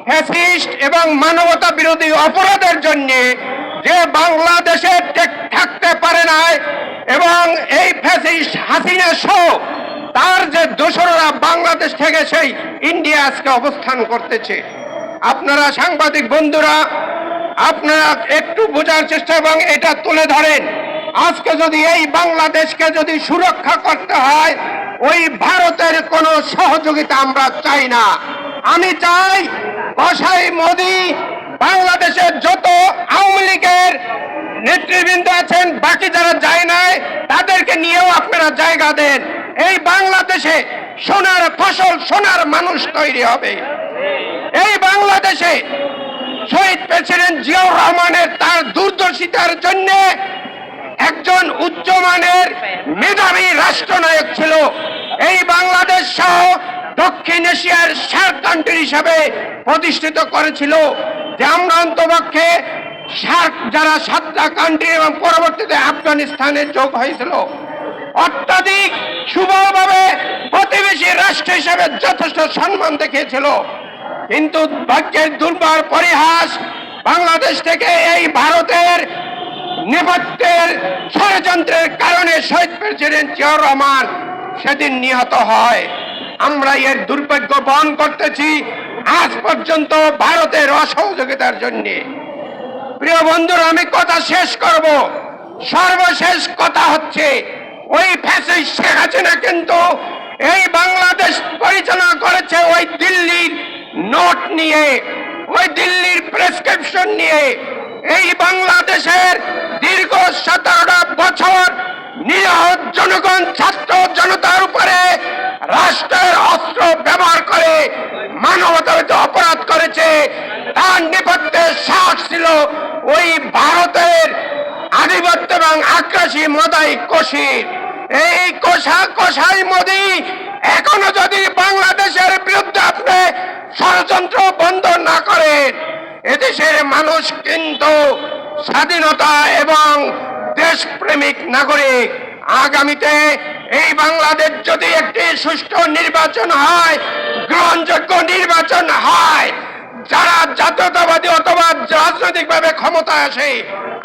Fascist এবং মানবতা বিরোধী অপরাধের জন্য যে বাংলাদেশে থাকতে পারে নাই এবং এই ফ্যাসিস্ট হাসিনা সহ তার যে দোসররা বাংলাদেশ থেকে সেই ইন্ডিয়া আজকে অবস্থান করতেছে। আপনারা সাংবাদিক বন্ধুরা, আপনারা একটু বোঝার চেষ্টা এবং এটা তুলে ধরেন। আজকে যদি এই বাংলাদেশকে যদি সুরক্ষা করতে হয়, ওই ভারতের কোনো সহযোগিতা আমরা চাই না। আমি চাই কসাই মোদি, বাংলাদেশের যত আওয়ামী লীগের নেতৃবৃন্দ আছেন, বাকি যারা যায় নাই তাদেরকে নিয়েও আপনারা জায়গা দেন। এই বাংলাদেশে সোনার ফসল, সোনার মানুষ তৈরি হবে। এই বাংলাদেশে শহীদ প্রেসিডেন্ট জিয়াউর রহমানের তার দূরদর্শিতার জন্য একজন উচ্চমানের মেধাবী রাষ্ট্রনায়ক ছিল। এই বাংলাদেশ সহ দক্ষিণ এশিয়ার সার্ক কান্ট্রি হিসাবে প্রতিষ্ঠিত করেছিল যে আমরা অন্তপক্ষে সার্ক যারা 7টা কান্ট্রি এবং পরবর্তীতে আফগানিস্তানে যোগ হয়েছিল, অত্যাধিক সুবলভাবে প্রতিবেশী রাষ্ট্র হিসেবে যথেষ্ট সম্মান দেখিয়েছিল। কিন্তু ভাগ্যের দুর্বার পরিহাস, বাংলাদেশ থেকে এই ভারতের নেপথ্যের ষড়যন্ত্রের কারণে শহীদ প্রেসিডেন্ট জিয়াউর রহমান সেদিন নিহত হয়। আমরা এর দুর্ভাগ্য বহন করতেছি আজ পর্যন্ত ভারতের অসহযোগিতার জন্য। প্রিয় বন্ধুরা, আমি কথা শেষ করব। সর্বশেষ কথা হচ্ছে, ওই ফ্যাসিস্ট শেখ হাসিনা কিন্তু এই বাংলাদেশ পরিচালনা করেছে ওই দিল্লির নোট নিয়ে, ওই দিল্লির প্রেসক্রিপশন নিয়ে। এই বাংলাদেশের দীর্ঘ 17টা বছর নিরহ জনগণ, ছাত্র জনতার উপরে রাষ্ট্রের অস্ত্র ব্যবহার করে মানবতাবিরোধী অপরাধ করেছে। তার নেপথ্যে সাহস ছিল ওই ভারতের আধিপত্য এবং আগ্রাসী মোদাই কশির। এই কসাই মোদি এখনো যদি বাংলাদেশের বিরুদ্ধে আপনি ষড়যন্ত্র বন্ধ না করেন, এদেশের মানুষ কিন্তু স্বাধীনতা এবং দেশপ্রেমিক নাগরিক। আগামীতে এই বাংলাদেশ যদি একটি সুষ্ঠু নির্বাচন হয়, গ্রহণযোগ্য নির্বাচন হয়, যারা জাতীয়তাবাদী অথবা রাজনৈতিকভাবে ক্ষমতায় আসে,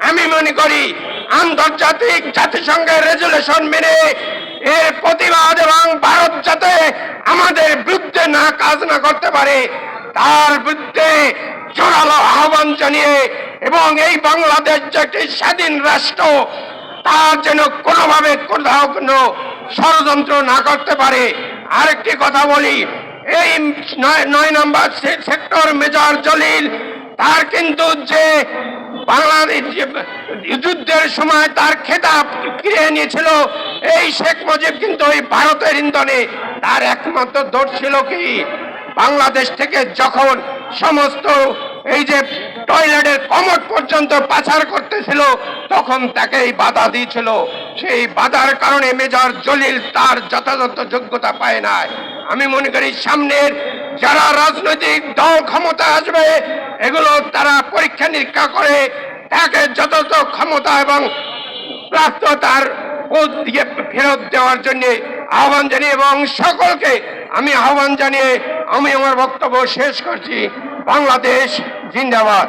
আমি মনে করি আন্তর্জাতিক জাতিসংঘের রেজুলেশন মেনে এর প্রতিবাদ এবং ভারত যাতে আমাদের বিরুদ্ধে না কাজ না করতে পারে তার বিরুদ্ধে জোরালো আহ্বান জানিয়ে এবং এই বাংলাদেশ যে একটি স্বাধীন রাষ্ট্র, তার যেন কোনোভাবে কোথাও কোনো ষড়যন্ত্র না করতে পারে। আরেকটি কথা বলি, এই 9 নম্বর সেক্টর মেজর জলিল, তার কিন্তু যে বাংলাদেশ যুদ্ধের সময় তার খেতাব কিনে নিয়েছিল এই শেখ মুজিব, কিন্তু ওই ভারতের ইন্ধনে তার একমাত্র দোষ ছিল কি, বাংলাদেশ থেকে যখন সমস্ত এই যে টয়লেটের কমোড পর্যন্ত পাচার করতেছিল তখন তাকে বাধা দিয়েছিল। সেই বাধার কারণে মেজর জলিল তার যথাযথ যোগ্যতা পায় না। আমি মনে করি সামনের যারা রাজনৈতিক দল ক্ষমতা আসবে, এগুলো তারা পরীক্ষা নিরীক্ষা করে তাকে যথাযথ ক্ষমতা এবং প্রাপ্ততার পদ দিয়ে ফেরত দেওয়ার জন্য আহ্বান জানিয়ে এবং সকলকে আমি আহ্বান জানিয়ে আমি আমার বক্তব্য শেষ করছি। বাংলাদেশ জিন্দাবাদ।